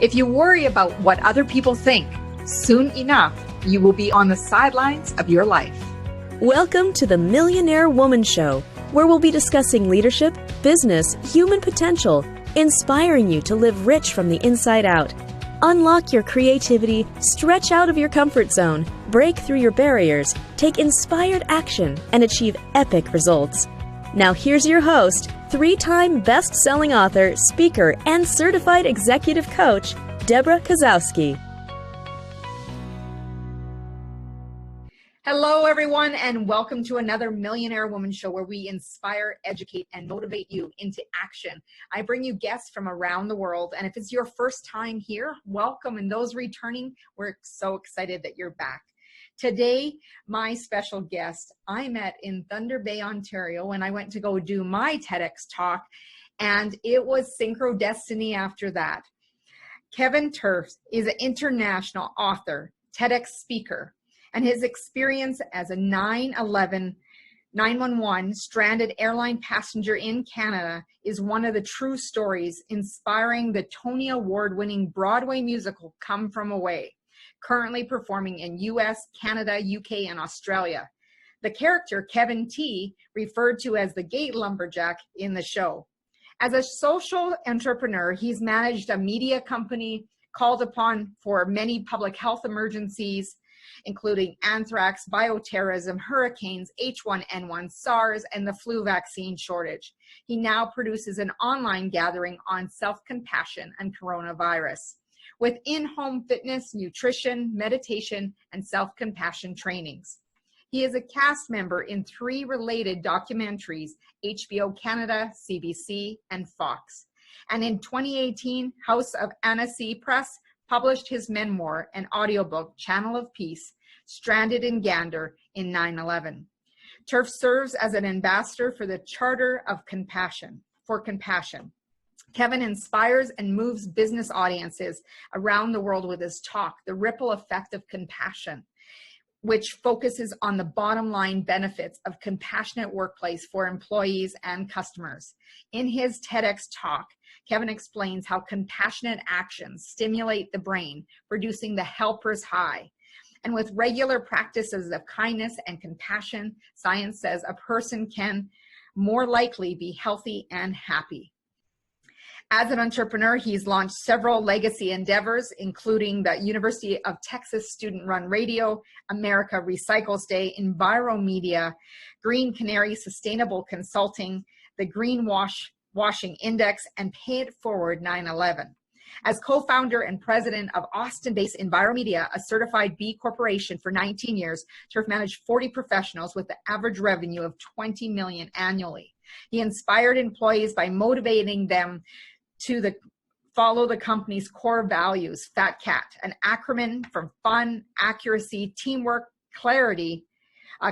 If you worry about what other people think, soon enough, you will be on the sidelines of your life. Welcome to the Millionaire Woman Show, where we'll be discussing leadership, business, human potential, inspiring you to live rich from the inside out. Unlock your creativity, stretch out of your comfort zone, break through your barriers, take inspired action, and achieve epic results. Now here's your host, 3-time best-selling author, speaker, and certified executive coach, Deborah Kozowski. Hello, everyone, and welcome to another Millionaire Woman Show where we inspire, educate, and motivate you into action. I bring you guests from around the world, and if it's your first time here, welcome. And those returning, we're so excited that you're back. Today, my special guest, I met in Thunder Bay, Ontario, when I went to go do my TEDx talk, and it was Synchronous Destiny after that. Kevin Tuerff is an international author, TEDx speaker, and his experience as a 911 stranded airline passenger in Canada is one of the true stories inspiring the Tony Award-winning Broadway musical Come From Away, currently performing in US, Canada, UK, and Australia. The character, Kevin T., referred to as the gate lumberjack in the show. As a social entrepreneur, he's managed a media company, called upon for many public health emergencies, including anthrax, bioterrorism, hurricanes, H1N1, SARS, and the flu vaccine shortage. He now produces an online gathering on self-compassion and coronavirus, with in-home fitness, nutrition, meditation, and self-compassion trainings. He is a cast member in 3 related documentaries, HBO Canada, CBC, and Fox. And in 2018, House of Annecy Press published his memoir and audiobook, Channel of Peace, Stranded in Gander in 9/11. Tuerff serves as an ambassador for the Charter of Compassion, for Compassion. Kevin inspires and moves business audiences around the world with his talk, The Ripple Effect of Compassion, which focuses on the bottom line benefits of compassionate workplace for employees and customers. In his TEDx talk, Kevin explains how compassionate actions stimulate the brain, producing the helper's high. And with regular practices of kindness and compassion, science says a person can more likely be healthy and happy. As an entrepreneur, he's launched several legacy endeavors, including the University of Texas Student-Run Radio, America Recycles Day, Enviromedia, Green Canary Sustainable Consulting, the Greenwashing Index, and Pay It Forward 9/11. As co-founder and president of Austin-based Enviromedia, a certified B Corporation for 19 years, Tuerff managed 40 professionals with the average revenue of $20 million annually. He inspired employees by motivating them to follow the company's core values, Fat Cat, an acronym from fun, accuracy, teamwork, clarity,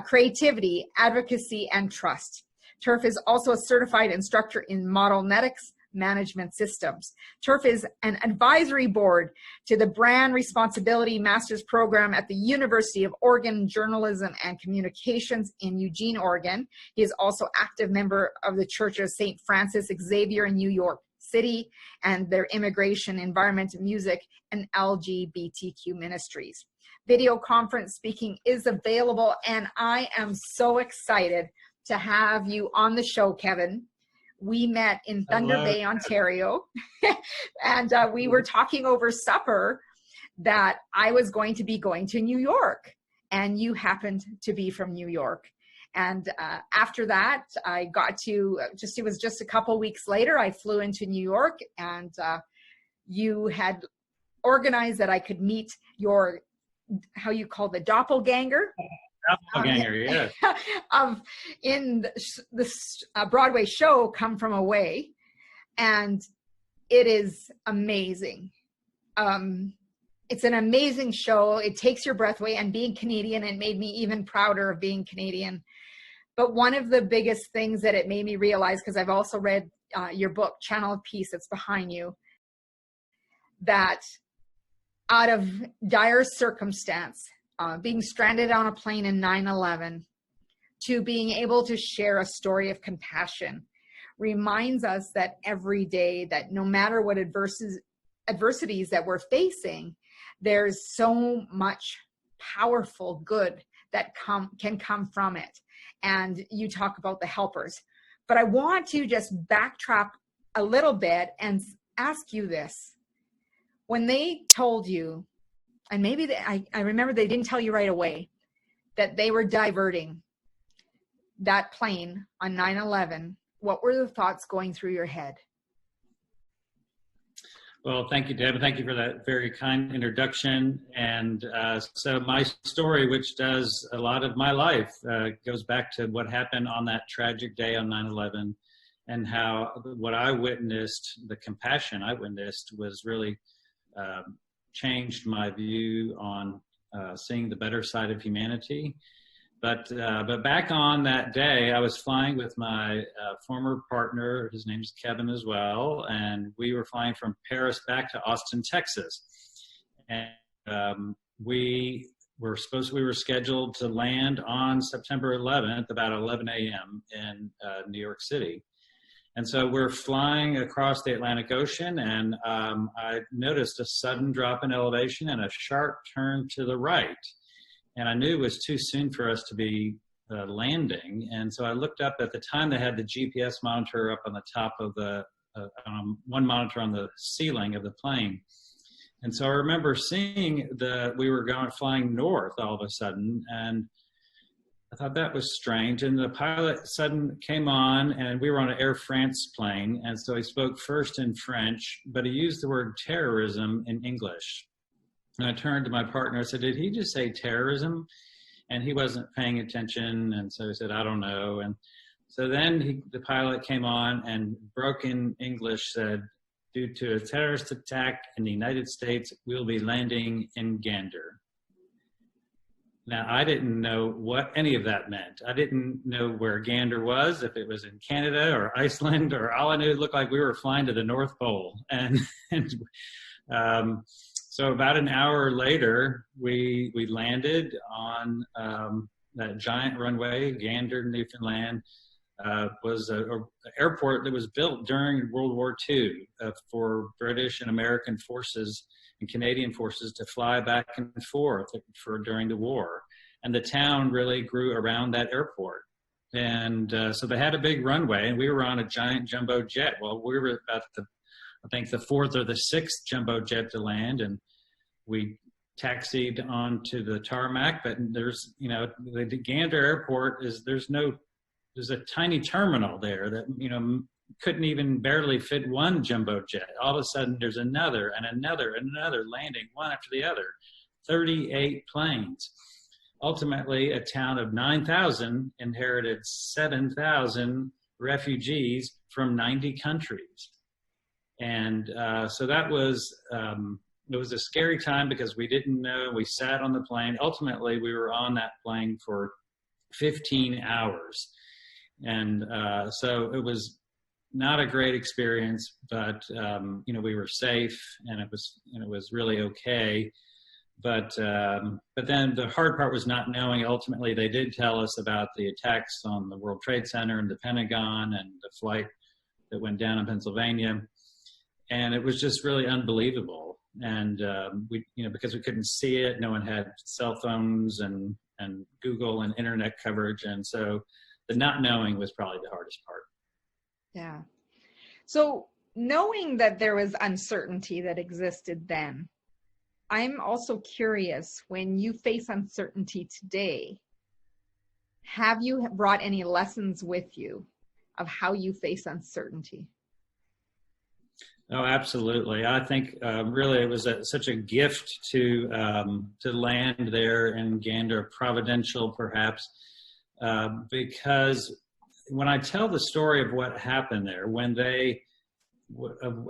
creativity, advocacy, and trust. Tuerff is also a certified instructor in Modelnetics management systems. Tuerff is an advisory board to the Brand Responsibility Master's Program at the University of Oregon Journalism and Communications in Eugene, Oregon. He is also active member of the Church of St. Francis Xavier in New York City and their immigration, environment, music, and LGBTQ ministries. Video conference speaking is available, and I am so excited to have you on the show, Kevin. We met in Thunder Bay, Ontario, and we were talking over supper that I was going to be going to New York, and you happened to be from New York. And after that, I got to it was just a couple weeks later, I flew into New York, and you had organized that I could meet your, how you call the doppelganger? Doppelganger, yes. In this Broadway show, Come From Away. And it is amazing. It's an amazing show. It takes your breath away, and being Canadian, it made me even prouder of being Canadian. But one of the biggest things that it made me realize, because I've also read your book, Channel of Peace, that's behind you, that out of dire circumstance, being stranded on a plane in 9/11, to being able to share a story of compassion, reminds us that every day, that no matter what adversities that we're facing, there's so much powerful good that can come from it. And you talk about the helpers, but I want to just backtrack a little bit and ask you this. When they told you, and maybe I remember they didn't tell you right away, that they were diverting that plane on 9/11, what were the thoughts going through your head? Well, thank you, Deb. Thank you for that very kind introduction. And so my story, which does a lot of my life, goes back to what happened on that tragic day on 9/11, and how what I witnessed, the compassion I witnessed, was really changed my view on seeing the better side of humanity. But back on that day, I was flying with my former partner. His name's Kevin as well, and we were flying from Paris back to Austin, Texas. And we were scheduled to land on September 11th, about 11 a.m. in New York City. And so we're flying across the Atlantic Ocean, and I noticed a sudden drop in elevation and a sharp turn to the right. And I knew it was too soon for us to be landing. And so I looked up. At the time, they had the GPS monitor up on the top of the, one monitor on the ceiling of the plane. And so I remember seeing we were flying north all of a sudden, and I thought that was strange. And the pilot suddenly came on, and we were on an Air France plane. And so he spoke first in French, but he used the word terrorism in English. And I turned to my partner. I said, "Did he just say terrorism?" And he wasn't paying attention. And so he said, "I don't know." And so then the pilot came on and broken English said, "Due to a terrorist attack in the United States, we'll be landing in Gander." Now, I didn't know what any of that meant. I didn't know where Gander was, if it was in Canada or Iceland, or all I knew, it looked like we were flying to the North Pole. And so about an hour later, we landed on that giant runway. Gander, Newfoundland, was an airport that was built during World War II for British and American forces and Canadian forces to fly back and forth during the war. And the town really grew around that airport. And so they had a big runway, and we were on a giant jumbo jet. Well, we were about I think the fourth or the sixth jumbo jet to land, and we taxied onto the tarmac. But there's, the Gander Airport there's a tiny terminal there that, couldn't even barely fit one jumbo jet. All of a sudden, there's another and another and another landing, one after the other, 38 planes. Ultimately, a town of 9,000 inherited 7,000 refugees from 90 countries. And so that was, it was a scary time because we didn't know. We sat on the plane. Ultimately, we were on that plane for 15 hours. And so it was not a great experience, but we were safe, and it was really okay. But then the hard part was not knowing. Ultimately, they did tell us about the attacks on the World Trade Center and the Pentagon and the flight that went down in Pennsylvania, and it was just really unbelievable. And because we couldn't see it, no one had cell phones and Google and internet coverage, and so the not knowing was probably the hardest part. Yeah. So knowing that there was uncertainty that existed then, I'm also curious, when you face uncertainty today, have you brought any lessons with you of how you face uncertainty? Oh, absolutely. I think really it was such a gift to land there in Gander, providential perhaps, because when I tell the story of what happened there,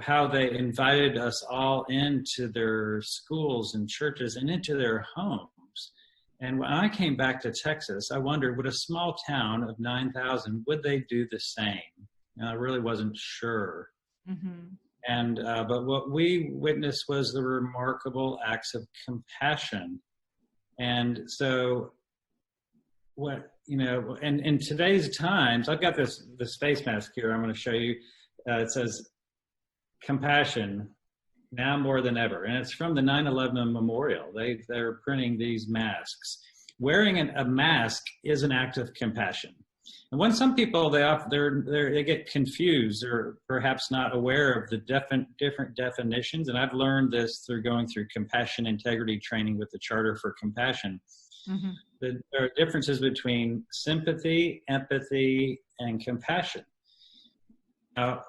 how they invited us all into their schools and churches and into their homes. And when I came back to Texas, I wondered, would a small town of 9,000, would they do the same? And I really wasn't sure. Mm-hmm. And but what we witnessed was the remarkable acts of compassion. And so and in today's times, I've got this face mask here I'm going to show you. It says compassion, now more than ever. And it's from the 9/11 memorial. They're printing these masks. Wearing a mask is an act of compassion. And when some people, they get confused or perhaps not aware of the different definitions, and I've learned this through going through compassion integrity training with the Charter for Compassion. Mm-hmm. There are differences between sympathy, empathy, and compassion. Now,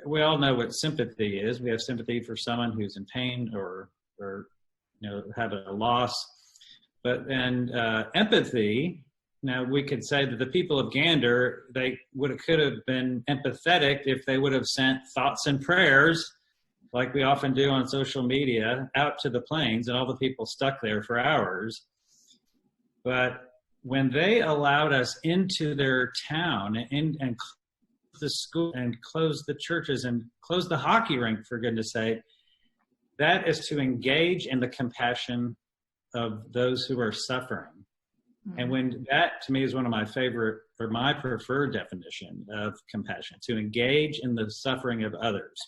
we all know what sympathy is. We have sympathy for someone who's in pain or had a loss. But empathy, now we could say that the people of Gander, they could have been empathetic if they would have sent thoughts and prayers, like we often do on social media, out to the plains and all the people stuck there for hours. But when they allowed us into their town and closed the school and closed the churches and closed the hockey rink, for goodness sake, that is to engage in the compassion of those who are suffering. Mm-hmm. And when that, to me, is one of my favorite, or my preferred definition of compassion, to engage in the suffering of others.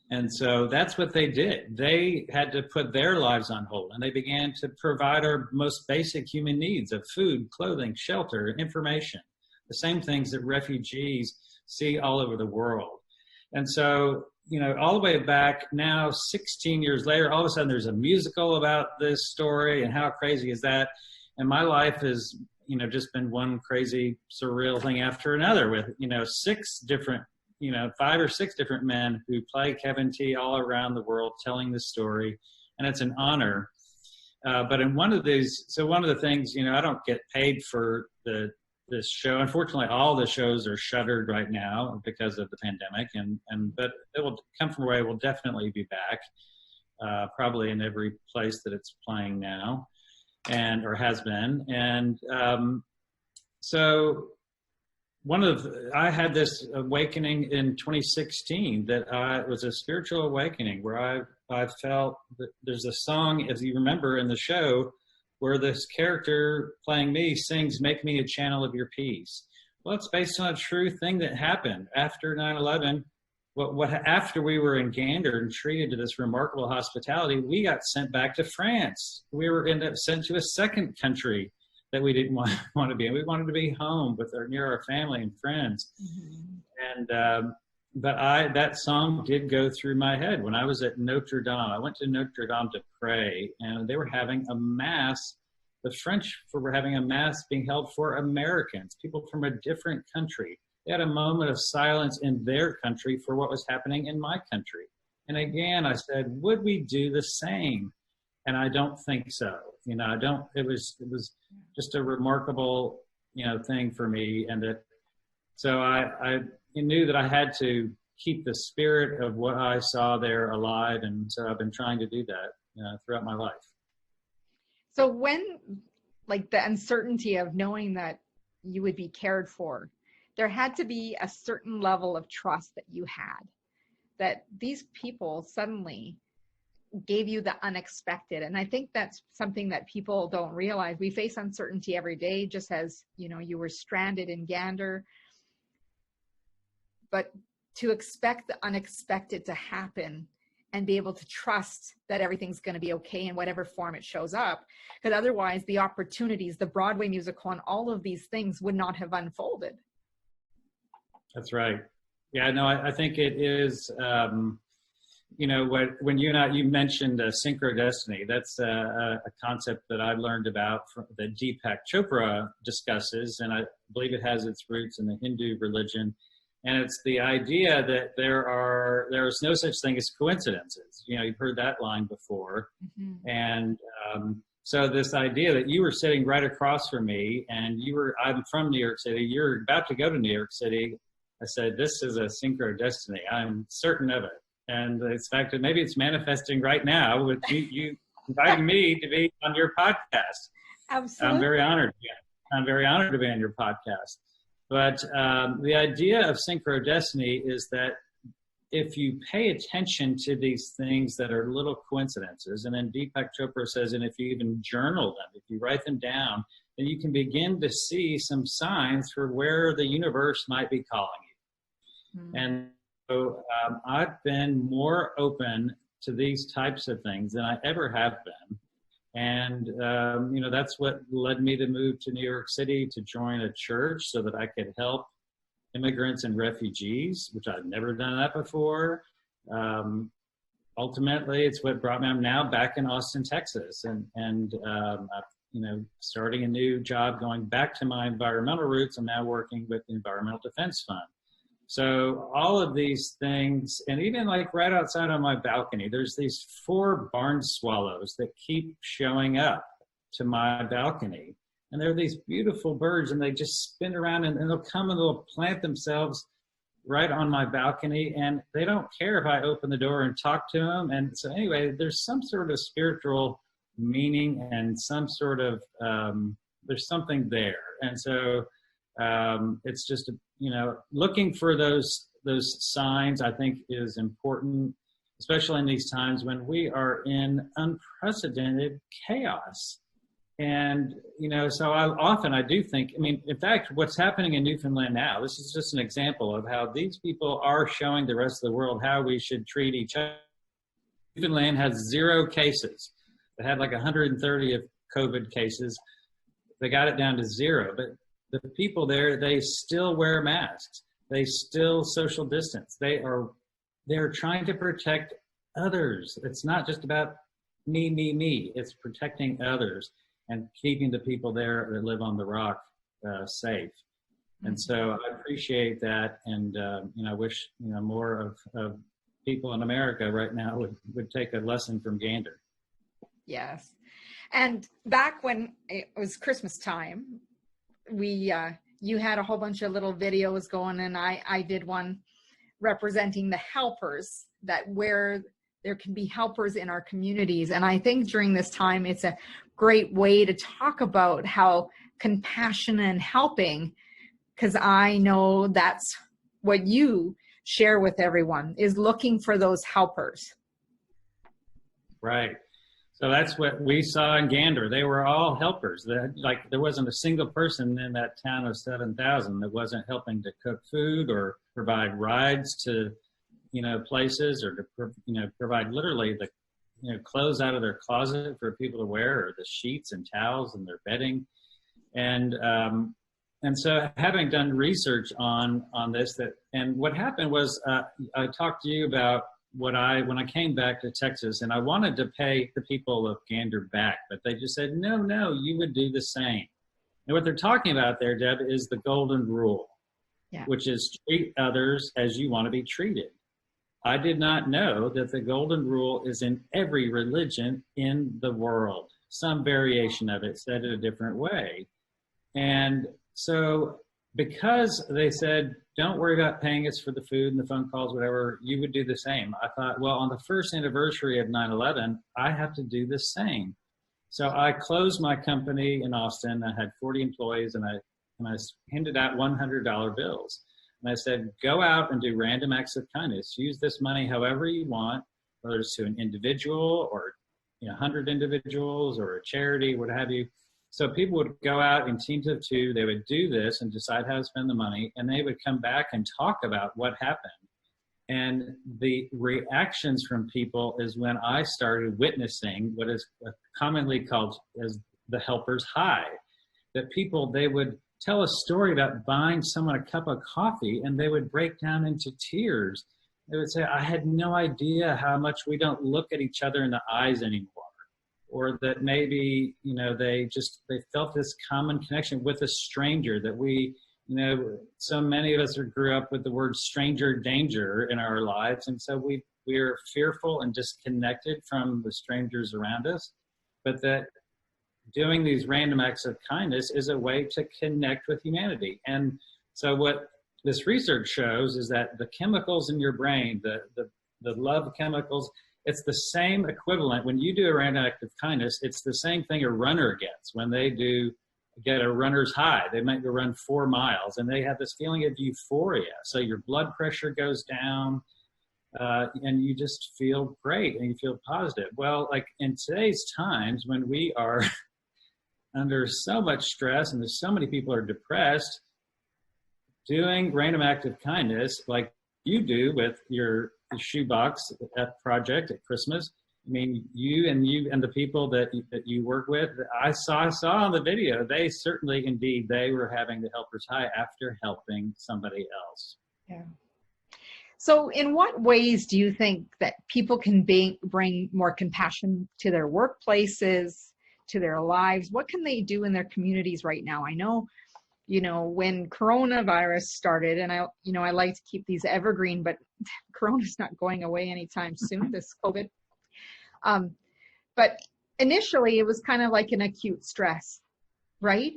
And so that's what they did. They had to put their lives on hold, and they began to provide our most basic human needs of food, clothing, shelter, information, the same things that refugees see all over the world. And so, all the way back now, 16 years later, all of a sudden there's a musical about this story, and how crazy is that? And my life has, just been one crazy, surreal thing after another with, 5 or 6 different men who play Kevin T all around the world telling the story. And it's an honor. But in one of these, so one of the things, I don't get paid for this show. Unfortunately, all the shows are shuttered right now because of the pandemic. But it will come from away. We'll definitely be back, probably in every place that it's playing now or has been. And so I had this awakening in 2016 that it was a spiritual awakening where I felt that there's a song, as you remember in the show, where this character playing me sings, "Make me a channel of your peace." Well, it's based on a true thing that happened after 9/11. After we were in Gander and treated to this remarkable hospitality, we got sent back to France. We were sent to a second country that we didn't want to be in. We wanted to be home near our family and friends. Mm-hmm. And but that song did go through my head when I was at Notre Dame. I went to Notre Dame to pray, and they were having a mass. The French were having a mass being held for Americans, people from a different country. They had a moment of silence in their country for what was happening in my country. And again, I said, would we do the same? And I don't think so. It was just a remarkable, thing for me. And so I knew that I had to keep the spirit of what I saw there alive. And so I've been trying to do that throughout my life. So when, the uncertainty of knowing that you would be cared for, there had to be a certain level of trust that you had, that these people suddenly gave you the unexpected. And I think that's something that people don't realize. We face uncertainty every day, just as, you were stranded in Gander. But to expect the unexpected to happen and be able to trust that everything's going to be okay in whatever form it shows up, because otherwise the opportunities, the Broadway musical, and all of these things would not have unfolded. That's right. Yeah, no, I think it is, when you mentioned Synchronous Destiny, that's a concept that I learned about that Deepak Chopra discusses, and I believe it has its roots in the Hindu religion. And it's the idea that there is no such thing as coincidences. You've heard that line before. Mm-hmm. And so this idea that you were sitting right across from me and I'm from New York City, you're about to go to New York City. I said, this is a Synchronous Destiny. I'm certain of it. And it's fact that maybe it's manifesting right now with you inviting me to be on your podcast. Absolutely. I'm very honored. I'm very honored to be on your podcast. But the idea of Synchronous Destiny is that if you pay attention to these things that are little coincidences, and then Deepak Chopra says, and if you even journal them, if you write them down, then you can begin to see some signs for where the universe might be calling you. Mm-hmm. And I've been more open to these types of things than I ever have been. And, that's what led me to move to New York City to join a church so that I could help immigrants and refugees, which I'd never done that before. Ultimately, it's what brought me. I'm now back in Austin, Texas, and I'm, starting a new job, going back to my environmental roots. I'm now working with the Environmental Defense Fund. So all of these things, and even like right outside on my balcony, there's these 4 barn swallows that keep showing up to my balcony. And they're these beautiful birds, and they just spin around, and they'll come and they'll plant themselves right on my balcony, and they don't care if I open the door and talk to them. And so anyway, there's some sort of spiritual meaning and some sort of, there's something there. And so it's just, looking for those signs, I think, is important, especially in these times when we are in unprecedented chaos. And, so I do think, in fact, what's happening in Newfoundland now, this is just an example of how these people are showing the rest of the world how we should treat each other. Newfoundland has 0 cases. They had like 130 of COVID cases. They got it down to 0, but the people there, they still wear masks. They still social distance. They're trying to protect others. It's not just about me. It's protecting others and keeping the people there that live on the rock safe. And so I appreciate that. And, I wish, more of people in America right now would take a lesson from Gander. Yes. And back when it was Christmas time, you had a whole bunch of little videos going, and I did one representing the helpers, that where there can be helpers in our communities. And I think during this time, it's a great way to talk about how compassion and helping, because I know that's what you share with everyone, is looking for those helpers. Right. So that's what we saw in Gander. They were all helpers. There wasn't a single person in that town of 7,000 that wasn't helping to cook food or provide rides to, places, or to, provide literally the, clothes out of their closet for people to wear, or the sheets and towels and their bedding. And so having done research on this, and what happened was, I talked to you about when I came back to Texas, and I wanted to pay the people of Gander back, but they just said, no, you would do the same. And what they're talking about there, Deb, is the golden rule, which is treat others as you want to be treated. I did not know that the golden rule is in every religion in the world. Some variation of it said it a different way. And so because they said, don't worry about paying us for the food and the phone calls, whatever, you would do the same. I thought, well, on the first anniversary of 9/11, I have to do the same. So I closed my company in Austin. I had 40 employees, and I handed out $100 bills. And I said, go out and do random acts of kindness. Use this money however you want, whether it's to an individual or 100 individuals or a charity, what have you. So people would go out in teams of 2, they would do this and decide how to spend the money, and they would come back and talk about what happened. And the reactions from people is when I started witnessing what is commonly called as the helper's high. That people, they would tell a story about buying someone a cup of coffee, and they would break down into tears. They would say, I had no idea how much we don't look at each other in the eyes anymore. Or that maybe, they felt this common connection with a stranger that we, so many of us grew up with the word stranger danger in our lives. And so we are fearful and disconnected from the strangers around us, but that doing these random acts of kindness is a way to connect with humanity. And so what this research shows is that the chemicals in your brain, the love chemicals, it's the same equivalent. When you do a random act of kindness, it's the same thing a runner gets when they get a runner's high. They might go run 4 miles, and they have this feeling of euphoria. So your blood pressure goes down, and you just feel great and you feel positive. Well, like in today's times when we are under so much stress and there's so many people are depressed, doing random act of kindness, like you do with your shoebox project at Christmas. I mean, you and the people that you work with, I saw on the video, they certainly, indeed, they were having the helper's high after helping somebody else. Yeah. So in what ways do you think that people can bring more compassion to their workplaces, to their lives? What can they do in their communities right now? I know, when coronavirus started, and I like to keep these evergreen, but Corona's not going away anytime soon, this COVID. But initially it was kind of like an acute stress, right?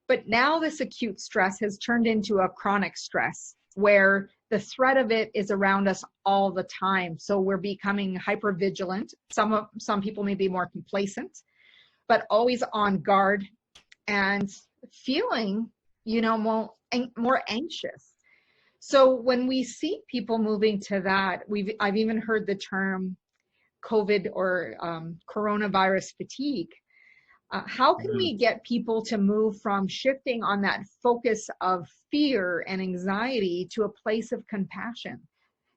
But now this acute stress has turned into a chronic stress where the threat of it is around us all the time. So we're becoming hyper vigilant. Some people may be more complacent, but always on guard and feeling, more anxious. So when we see people moving to that, I've even heard the term COVID or coronavirus fatigue. How can we get people to move from shifting on that focus of fear and anxiety to a place of compassion,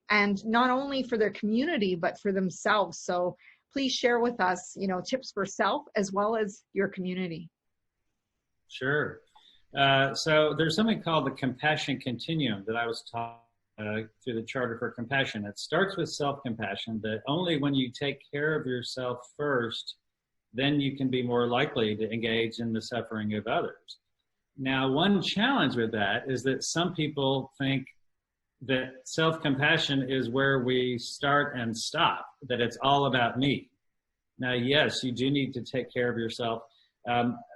and not only for their community, but for themselves? So please share with us, tips for self as well as your community. Sure. So there's something called the compassion continuum that I was taught through the Charter for Compassion. It starts with self-compassion, that only when you take care of yourself first, then you can be more likely to engage in the suffering of others. Now, one challenge with that is that some people think that self-compassion is where we start and stop, that it's all about me. Now, yes, you do need to take care of yourself.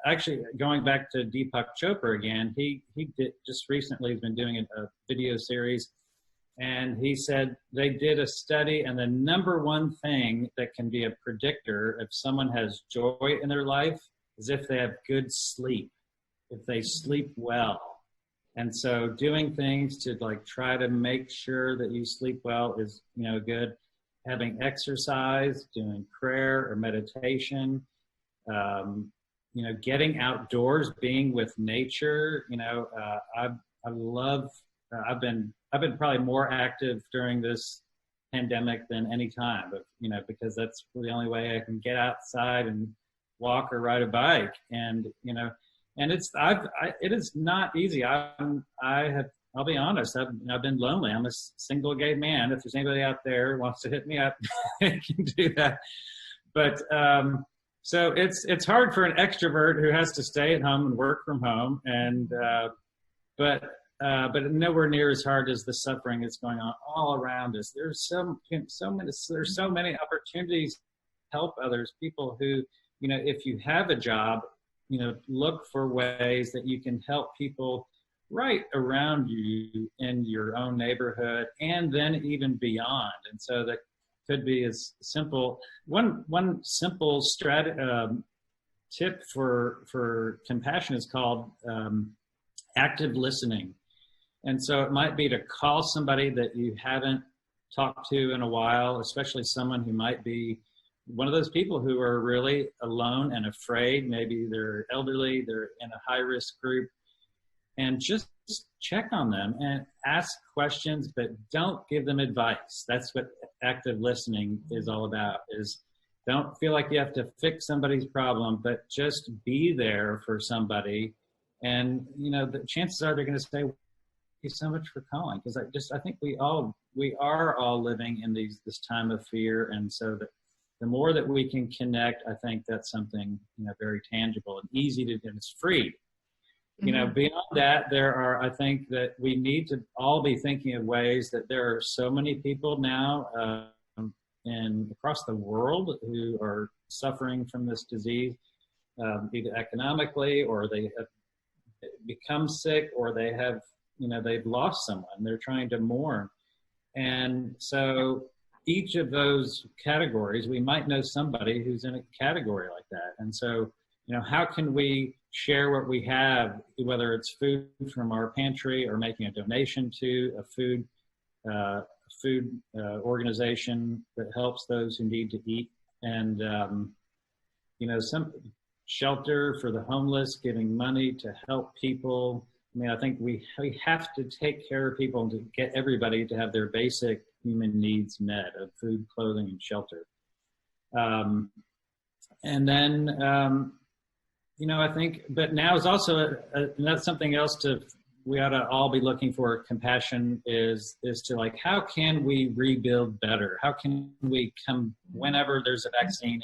Actually, going back to Deepak Chopra again, he did just recently, he's been doing a video series, and he said they did a study, and the number one thing that can be a predictor if someone has joy in their life is if they have good sleep, if they sleep well. And so doing things to try to make sure that you sleep well is, good. Having exercise, doing prayer or meditation, getting outdoors, being with nature. I've been probably more active during this pandemic than any time, but because that's the only way I can get outside and walk or ride a bike. And and it is not easy. I'll be honest. I've been lonely. I'm a single gay man. If there's anybody out there who wants to hit me up, I can do that. But so it's hard for an extrovert who has to stay at home and work from home, and but nowhere near as hard as the suffering that's going on all around us. There's so many opportunities to help others. People who, if you have a job, look for ways that you can help people right around you in your own neighborhood, and then even beyond. And so that could be as simple. One simple tip for compassion is called active listening. And so it might be to call somebody that you haven't talked to in a while, especially someone who might be one of those people who are really alone and afraid. Maybe they're elderly, they're in a high-risk group, and just check on them and ask questions, but don't give them advice. That's what active listening is all about, is don't feel like you have to fix somebody's problem, but just be there for somebody. And, the chances are they're going to say, thank you so much for calling. Because I think we are all living in this time of fear. And so that the more that we can connect, I think that's something, very tangible and easy to do. It's free. Beyond that, I think that we need to all be thinking of ways that there are so many people now across the world who are suffering from this disease, either economically, or they have become sick, or they have, they've lost someone. They're trying to mourn. And so each of those categories, we might know somebody who's in a category like that. And so, how can we share what we have, whether it's food from our pantry or making a donation to a food organization that helps those who need to eat, and some shelter for the homeless, giving money to help people I mean, I think we have to take care of people and to get everybody to have their basic human needs met of food, clothing, and shelter. And then, I think, but now is also that's something else we ought to all be looking for. Compassion is to like, how can we rebuild better? How can we come whenever there's a vaccine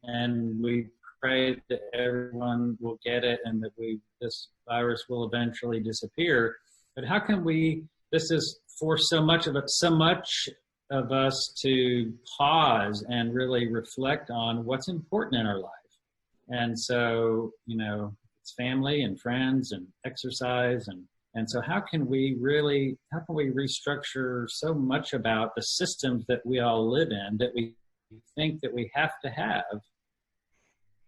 and we pray that everyone will get it and that this virus will eventually disappear. But how can this is for so much of us to pause and really reflect on what's important in our life. And so, it's family and friends and exercise. And so how can we restructure so much about the systems that we all live in that we think that we have to have?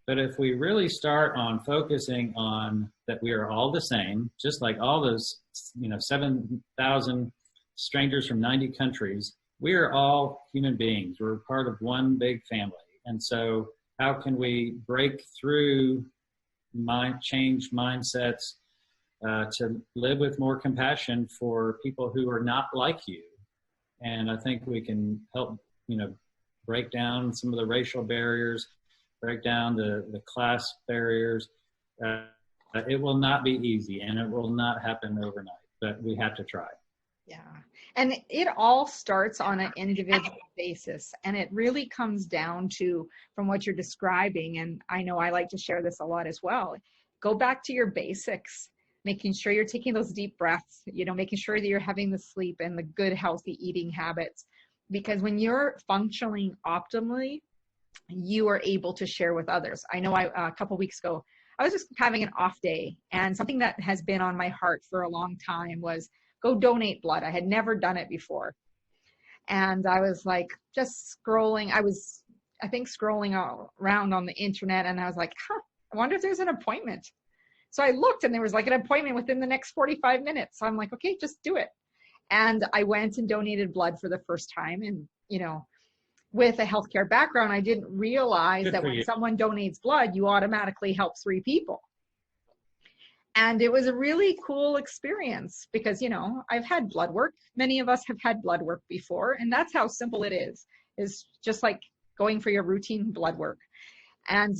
But if we really start on focusing on that we are all the same, just like all those, 7,000 strangers from 90 countries, we are all human beings. We're part of one big family. And so how can we break through change mindsets to live with more compassion for people who are not like you? And I think we can help, break down some of the racial barriers, break down the class barriers. It will not be easy and it will not happen overnight, but we have to try. Yeah. And it all starts on an individual basis. And it really comes down to, from what you're describing, and I know I like to share this a lot as well, go back to your basics, making sure you're taking those deep breaths, making sure that you're having the sleep and the good, healthy eating habits. Because when you're functioning optimally, you are able to share with others. I know a couple weeks ago, I was just having an off day, and something that has been on my heart for a long time was go donate blood. I had never done it before. And I was like, just scrolling. I think scrolling around on the internet, and I was like, I wonder if there's an appointment. So I looked, and there was like an appointment within the next 45 minutes. So I'm like, okay, just do it. And I went and donated blood for the first time. And, with a healthcare background, I didn't realize that when someone donates blood, you automatically help 3 people. And it was a really cool experience because, I've had blood work. Many of us have had blood work before, and that's how simple it is just like going for your routine blood work. And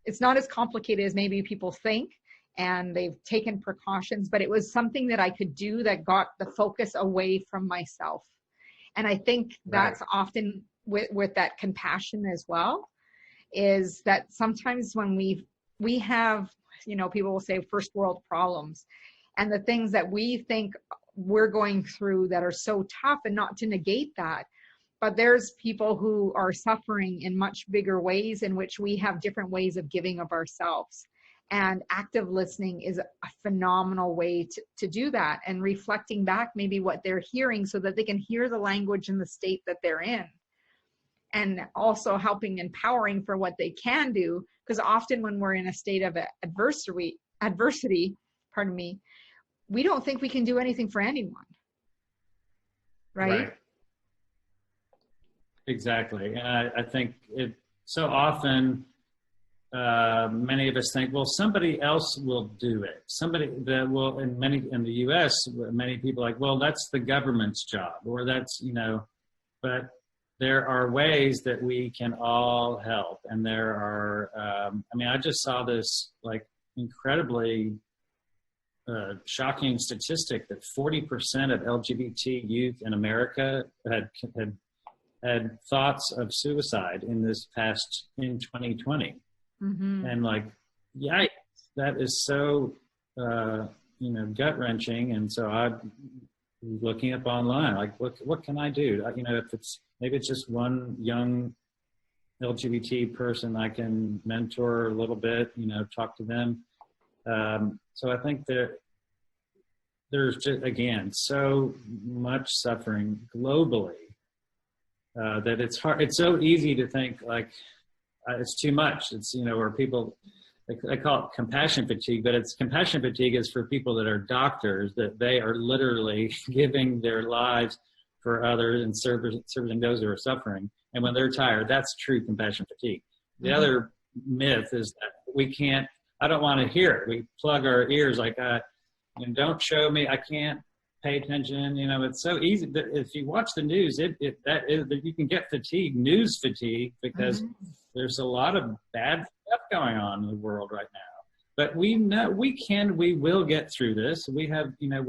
it's not as complicated as maybe people think, and they've taken precautions, but it was something that I could do that got the focus away from myself. And I think that's often with that compassion as well, is that sometimes when we have, people will say first world problems, and the things that we think we're going through that are so tough, and not to negate that, but there's people who are suffering in much bigger ways in which we have different ways of giving of ourselves. And active listening is a phenomenal way to do that, and reflecting back maybe what they're hearing so that they can hear the language and the state that they're in. And also helping empowering for what they can do, because often when we're in a state of adversity, we don't think we can do anything for anyone. Right? Exactly. And I think it so often, many of us think, well, somebody else will do it. Somebody that will, in the U.S., many people are like, well, that's the government's job, or that's, but there are ways that we can all help. And there are, I just saw this like incredibly shocking statistic that 40% of LGBT youth in America had thoughts of suicide in 2020. Mm-hmm. And like, yikes, that is so, gut wrenching. And so I'm looking up online, like, what can I do? Maybe it's just one young LGBT person I can mentor a little bit, talk to them. So I think that there's just, again, so much suffering globally that it's hard. It's so easy to think like it's too much. It's, where people, I call it compassion fatigue, but it's compassion fatigue is for people that are doctors, that they are literally giving their lives for others and serving those who are suffering. And when they're tired, that's true compassion fatigue. The other myth is that I don't want to hear it. We plug our ears like, And don't show me, I can't pay attention. You know, it's so easy. If you watch the news, you can get fatigue, news fatigue, because there's a lot of bad stuff going on in the world right now. But we know we will get through this. We have, you know,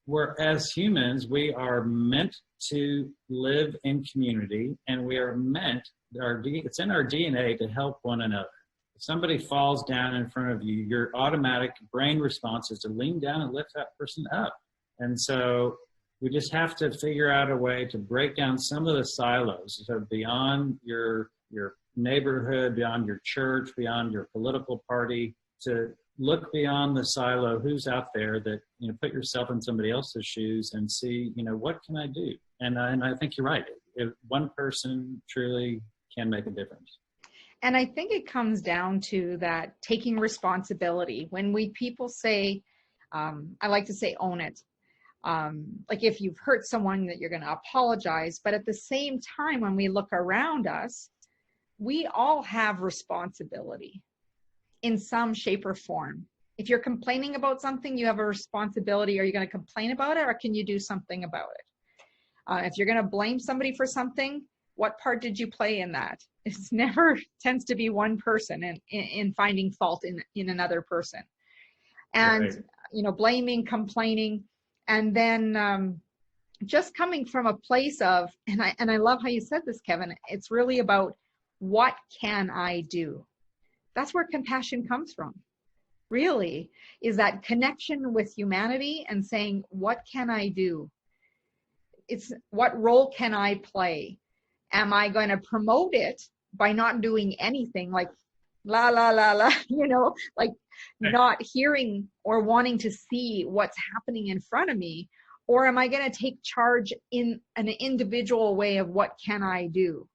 we're as humans, we are meant to live in community, and we are meant, it's in our DNA to help one another. If somebody falls down in front of you, your automatic brain response is to lean down and lift that person up. And so we just have to figure out a way to break down some of the silos. So beyond your neighborhood, beyond your church, beyond your political party, to look beyond the silo, who's out there, that, you know, put yourself in somebody else's shoes and see, you know, what can I do? And I think you're right. If one person truly can make a difference. And I think it comes down to that taking responsibility. When people say, I like to say, own it. Like if you've hurt someone, that you're going to apologize. But at the same time, when we look around us, we all have responsibility in some shape or form. If you're complaining about something, you have a responsibility. Are you going to complain about it, or can you do something about it? If you're going to blame somebody for something, what part did you play in that? It's never tends to be one person in finding fault in another person. And, right. You know, blaming, complaining, and then just coming from a place of, and I love how you said this, Kevin, it's really about, what can I do? That's where compassion comes from, really, is that connection with humanity and saying, what can I do? It's what role can I play? Am I going to promote it by not doing anything, like la, la, la, la, you know, like not hearing or wanting to see what's happening in front of me? Or am I going to take charge in an individual way of what can I do?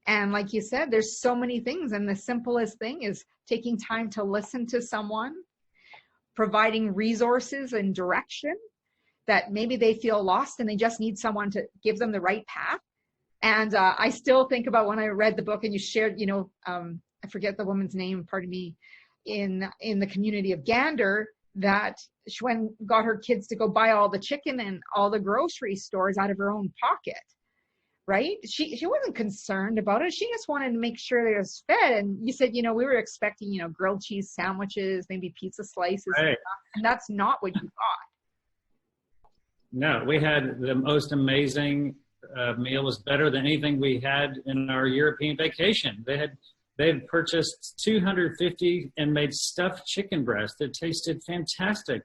And like you said, there's so many things. And the simplest thing is taking time to listen to someone, providing resources and direction, that maybe they feel lost and they just need someone to give them the right path. And I still think about when I read the book and you shared, you know, I forget the woman's name, pardon me, in the community of Gander, that she got her kids to go buy all the chicken and all the grocery stores out of her own pocket. Right? She wasn't concerned about it. She just wanted to make sure they was fed. And you said, you know, we were expecting, you know, grilled cheese sandwiches, maybe pizza slices, right. And that's not what you got. No, we had the most amazing meal. It was better than anything we had in our European vacation. They had purchased 250 and made stuffed chicken breast that tasted fantastic.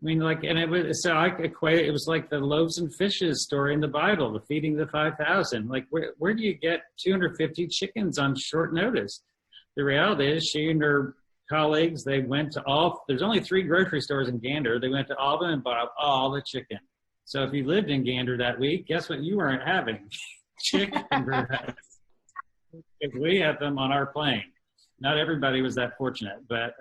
I mean, like, and it was, so I equate, it was like the loaves and fishes story in the Bible, the feeding the 5,000. Like, where do you get 250 chickens on short notice? The reality is, she and her colleagues, they went to there's only 3 grocery stores in Gander. They went to all of them and bought all the chicken. So if you lived in Gander that week, guess what you weren't having? Chicken breast. Because we had them on our plane. Not everybody was that fortunate, but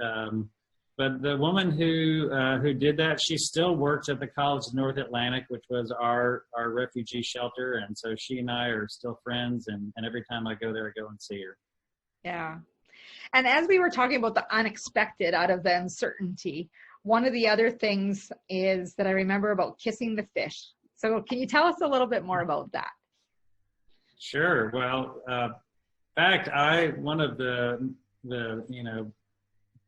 the woman who did that, she still works at the College of North Atlantic, which was our refugee shelter. And so she and I are still friends. And every time I go there, I go and see her. Yeah. And as we were talking about the unexpected out of the uncertainty, one of the other things is that I remember about kissing the fish. So can you tell us a little bit more about that? Sure. Well, in fact, one of the you know,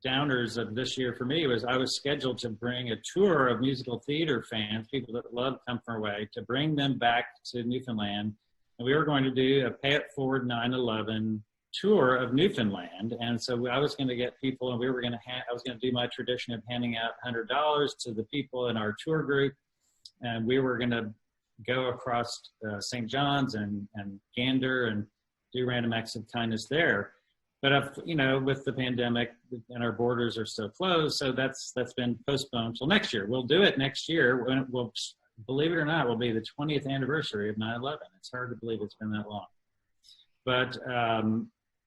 downers of this year for me was I was scheduled to bring a tour of musical theater fans, people that love Come From Away, to bring them back to Newfoundland. And we were going to do a Pay It Forward 9/11 tour of Newfoundland. And so I was going to get people, and I was going to do my tradition of handing out $100 to the people in our tour group. And we were going to go across St. John's and Gander and do random acts of kindness there. But you know, with the pandemic and our borders are still closed, so that's been postponed till next year. We'll do it next year when it will, believe it or not, will be the 20th anniversary of 9/11. It's hard to believe it's been that long. But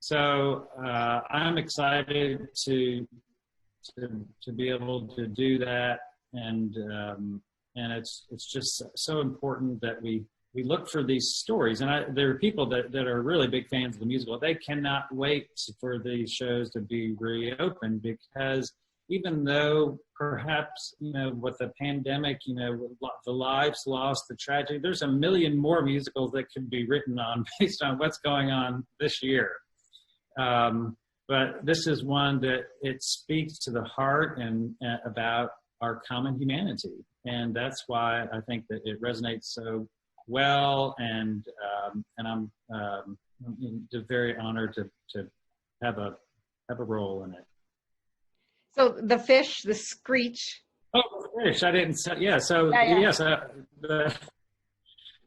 so I'm excited to be able to do that, and it's just so important that we look for these stories. And there are people that are really big fans of the musical. They cannot wait for these shows to be reopened, because even though perhaps, with the pandemic, the lives lost, the tragedy, there's a million more musicals that could be written on based on what's going on this year. But this is one that it speaks to the heart and about our common humanity. And that's why I think that it resonates so well. And I'm just very honored to have a role in it. So the fish, the screech. Oh, the fish! I didn't say. Yeah. So Yeah. yes.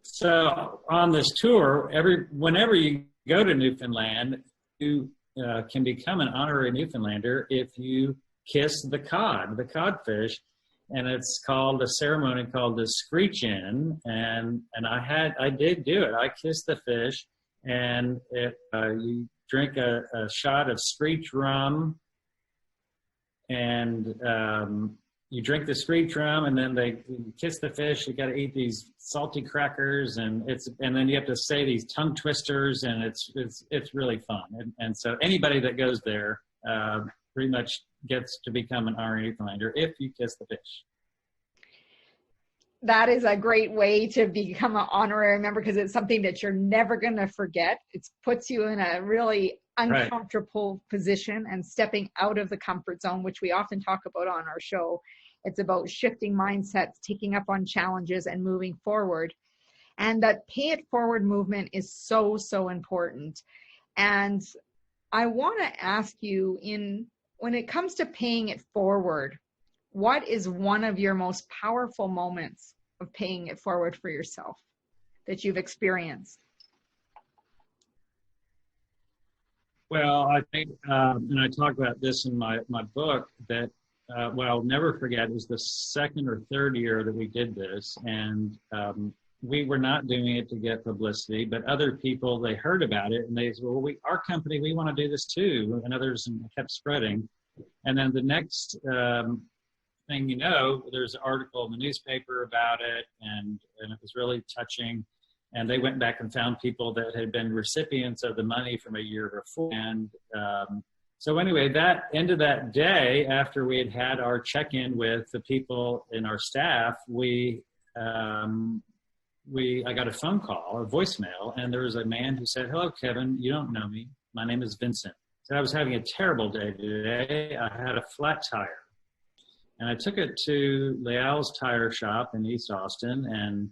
So on this tour, whenever you go to Newfoundland, you can become an honorary Newfoundlander if you kiss the codfish, and it's called a ceremony called the screech-in. And I did do it. I kissed the fish, and you drink a shot of screech rum. And you drink the screech rum, and then you kiss the fish. You got to eat these salty crackers, and then you have to say these tongue twisters, and it's really fun. And so anybody that goes there pretty much gets to become an honorary Newfoundlander if you kiss the fish. That is a great way to become an honorary member, because it's something that you're never going to forget. It puts you in a really uncomfortable position and stepping out of the comfort zone, which we often talk about on our show. It's about shifting mindsets, taking up on challenges, and moving forward. And that pay it forward movement is so, so important. And I want to ask you, when it comes to paying it forward, what is one of your most powerful moments of paying it forward for yourself that you've experienced? Well, I think, and I talk about this in my book, that what I'll never forget is the second or third year that we did this. And we were not doing it to get publicity, but other people, they heard about it and they said, well, our company, we want to do this too. And others kept spreading. And then the next thing you know, there's an article in the newspaper about it, and it was really touching. And they went back and found people that had been recipients of the money from a year before. And so anyway, that end of that day, after we had our check-in with the people in our staff, I got a phone call, a voicemail, and there was a man who said, "Hello, Kevin, you don't know me. My name is Vincent." So I was having a terrible day today. I had a flat tire. And I took it to Leal's tire shop in East Austin, and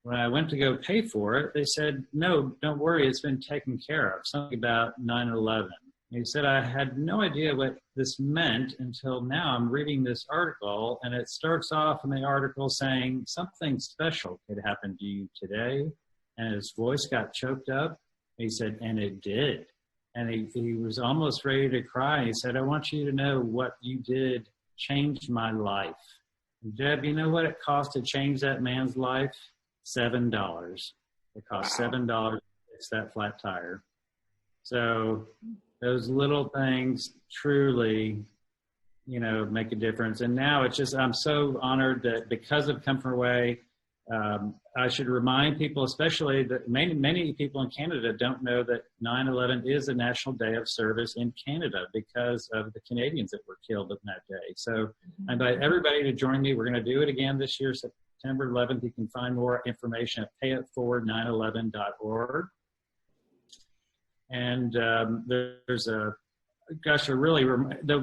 when I went to go pay for it, they said, "No, don't worry, it's been taken care of." Something about 9/11. He said, I had no idea what this meant until now I'm reading this article, and it starts off in the article saying something special could happen to you today. And his voice got choked up. He said, and it did. And he was almost ready to cry. He said, "I want you to know what you did changed my life." And Deb, you know what it cost to change that man's life? $7. It cost $7 to fix that flat tire. So those little things truly, make a difference. And now it's just, I'm so honored that because of Come From Away, I should remind people, especially that many people in Canada don't know that 9/11 is a national day of service in Canada because of the Canadians that were killed on that day. So I invite everybody to join me. We're going to do it again this year, September 11th. You can find more information at payitforward911.org. And there's the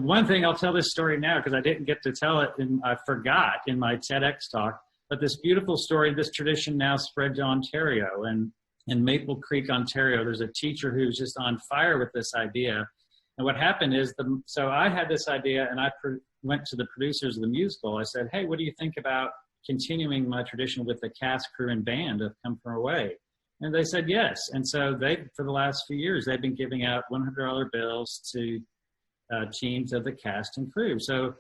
one thing, I'll tell this story now because I didn't get to tell it, and I forgot in my TEDx talk. But this beautiful story, this tradition now spread to Ontario. And in Maple Creek, Ontario, there's a teacher who's just on fire with this idea. And what happened is, so I had this idea, and I went to the producers of the musical. I said, "Hey, what do you think about continuing my tradition with the cast, crew, and band of Come From Away?" And they said yes. And so for the last few years, they've been giving out $100 bills to teams of the cast and crew. So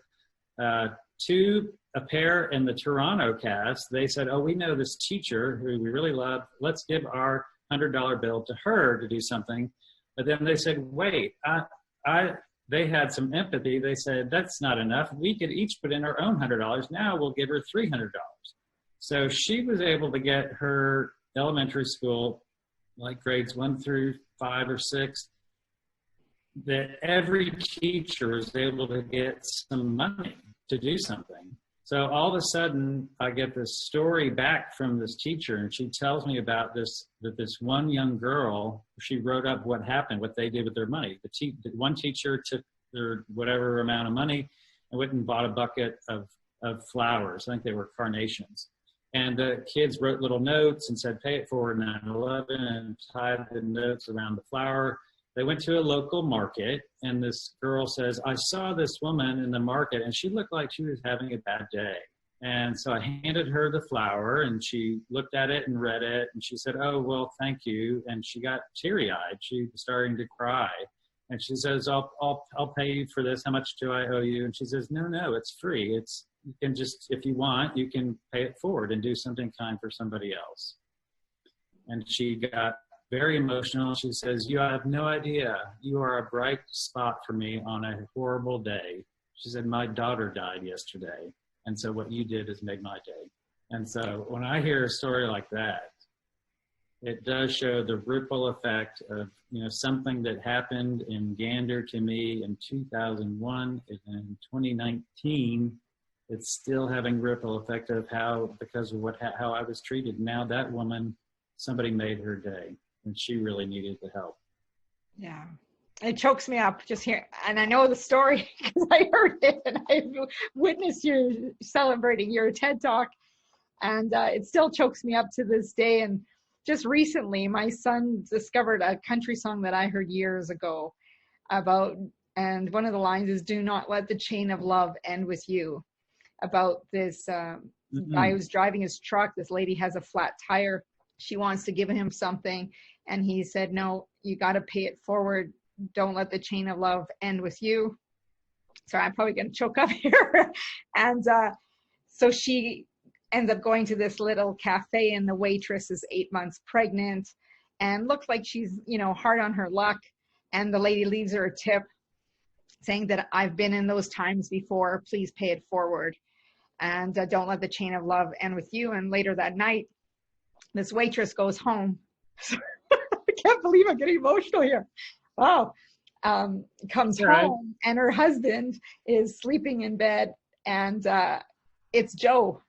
to a pair in the Toronto cast, they said, "Oh, we know this teacher who we really love. Let's give our $100 bill to her to do something." But then they said, "Wait, they had some empathy. They said, that's not enough. We could each put in our own $100. Now we'll give her $300. So she was able to get her elementary school, like grades 1 through 5 or 6, that every teacher is able to get some money to do something. So all of a sudden, I get this story back from this teacher, and she tells me about this, that this one young girl, she wrote up what happened, what they did with their money. The one teacher took their whatever amount of money and went and bought a bucket of flowers. I think they were carnations. And the kids wrote little notes and said, pay it forward 9/11, and tied the notes around the flower. They went to a local market, and this girl says, I saw this woman in the market, and she looked like she was having a bad day. And so I handed her the flower, and she looked at it and read it, and she said, oh, well, thank you. And she got teary-eyed. She was starting to cry. And she says, I'll pay you for this. How much do I owe you? And she says, no, it's free. You can just, if you want, you can pay it forward and do something kind for somebody else. And she got very emotional. She says, you have no idea. You are a bright spot for me on a horrible day. She said, my daughter died yesterday. And so what you did has made my day. And so when I hear a story like that, it does show the ripple effect of, something that happened in Gander to me in 2001 and in 2019. It's still having ripple effect of because of how I was treated. Now that woman, somebody made her day, and she really needed the help. Yeah. It chokes me up just here. And I know the story because I heard it and I've witnessed you celebrating your TED Talk. And it still chokes me up to this day. And just recently, my son discovered a country song that I heard years ago and one of the lines is, do not let the chain of love end with you. About this guy who's driving his truck. This lady has a flat tire. She wants to give him something. And he said, no, you got to pay it forward. Don't let the chain of love end with you. Sorry, I'm probably going to choke up here. And so she ends up going to this little cafe, and the waitress is 8 months pregnant and looks like she's, hard on her luck. And the lady leaves her a tip saying that I've been in those times before. Please pay it forward. And don't let the chain of love end with you. And later that night, this waitress goes home. I can't believe I'm getting emotional here. Wow. Comes home, and her husband is sleeping in bed, and it's Joe.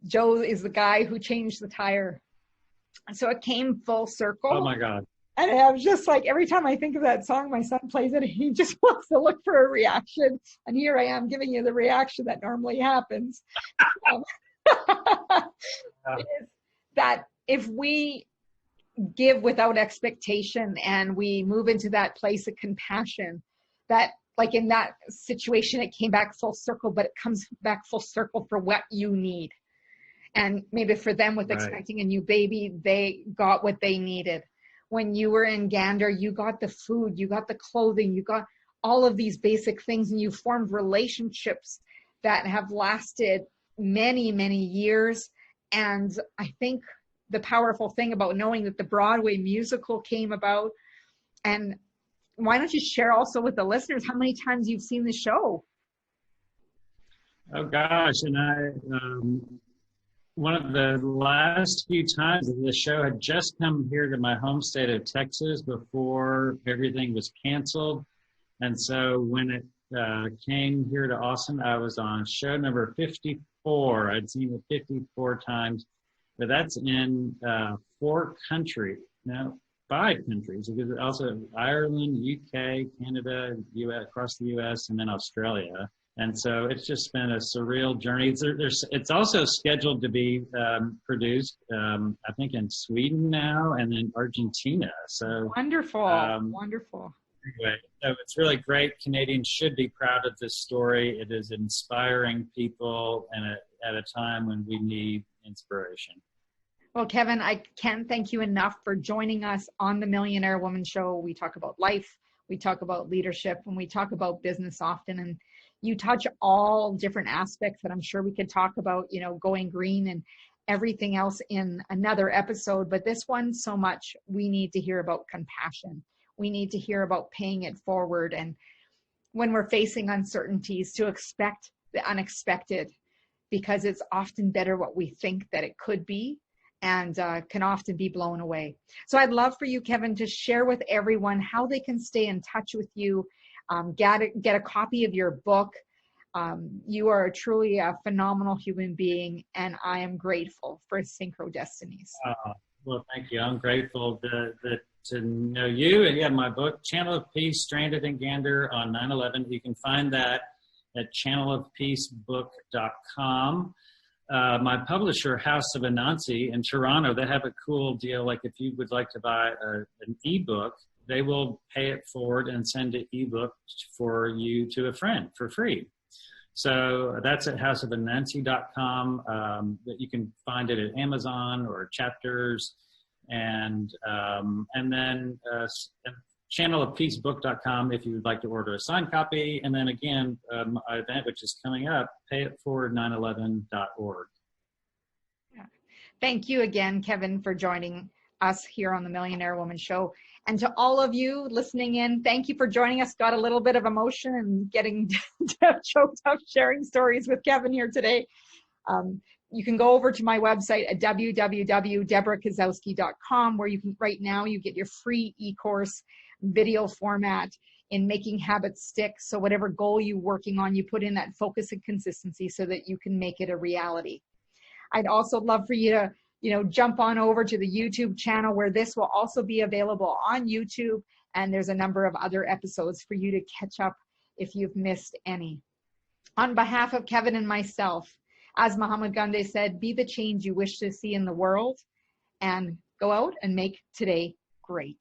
Joe is the guy who changed the tire. So it came full circle. Oh my God. And I was just like, every time I think of that song, my son plays it, and he just wants to look for a reaction. And here I am giving you the reaction that normally happens. Is that if we give without expectation and we move into that place of compassion, that like in that situation, it came back full circle, but it comes back full circle for what you need. And maybe for them with expecting a new baby, they got what they needed. When you were in Gander, you got the food, you got the clothing, you got all of these basic things, and you formed relationships that have lasted many, many years. And I think the powerful thing about knowing that the Broadway musical came about, and why don't you share also with the listeners how many times you've seen the show? Oh gosh, and I one of the last few times that the show had just come here to my home state of Texas before everything was canceled. And so when it came here to Austin, I was on show number 54. I'd seen it 54 times, but that's in 5 countries, because also Ireland, UK, Canada, US, across the US, and then Australia. And so it's just been a surreal journey. It's also scheduled to be produced, I think, in Sweden now, and then Argentina. So wonderful, wonderful. Anyway, so it's really great. Canadians should be proud of this story. It is inspiring people, and at a time when we need inspiration. Well, Kevin, I can't thank you enough for joining us on the Millionaire Woman Show. We talk about life, we talk about leadership, and we talk about business often. And you touch all different aspects that I'm sure we could talk about, going green and everything else in another episode. But this one, so much, we need to hear about compassion. We need to hear about paying it forward. And when we're facing uncertainties, to expect the unexpected, because it's often better what we think that it could be. and can often be blown away. So I'd love for you, Kevin, to share with everyone how they can stay in touch with you, get a copy of your book. You are truly a phenomenal human being, and I am grateful for Synchro Destinies. Well, thank you. I'm grateful to know you. And yeah, my book, Channel of Peace, Stranded in Gander on 9/11. You can find that at channelofpeacebook.com. My publisher, House of Anansi in Toronto, they have a cool deal. Like if you would like to buy an ebook, they will pay it forward and send an ebook for you to a friend for free. So that's at houseofanansi.com. You can find it at Amazon or Chapters, and then channelofpeacebook.com if you would like to order a signed copy. And then again, my event, which is coming up, payitforward911.org. Yeah. Thank you again, Kevin, for joining us here on the Millionaire Woman Show. And to all of you listening in, thank you for joining us. Got a little bit of emotion and getting choked up sharing stories with Kevin here today. You can go over to my website at www.deborahkozowski.com, where you can, right now, you get your free e-course video format in making habits stick. So whatever goal you're working on, you put in that focus and consistency so that you can make it a reality. I'd also love for you to jump on over to the YouTube channel, where this will also be available on YouTube. And there's a number of other episodes for you to catch up if you've missed any. On behalf of Kevin and myself, as Muhammad Gandhi said, be the change you wish to see in the world, and go out and make today great.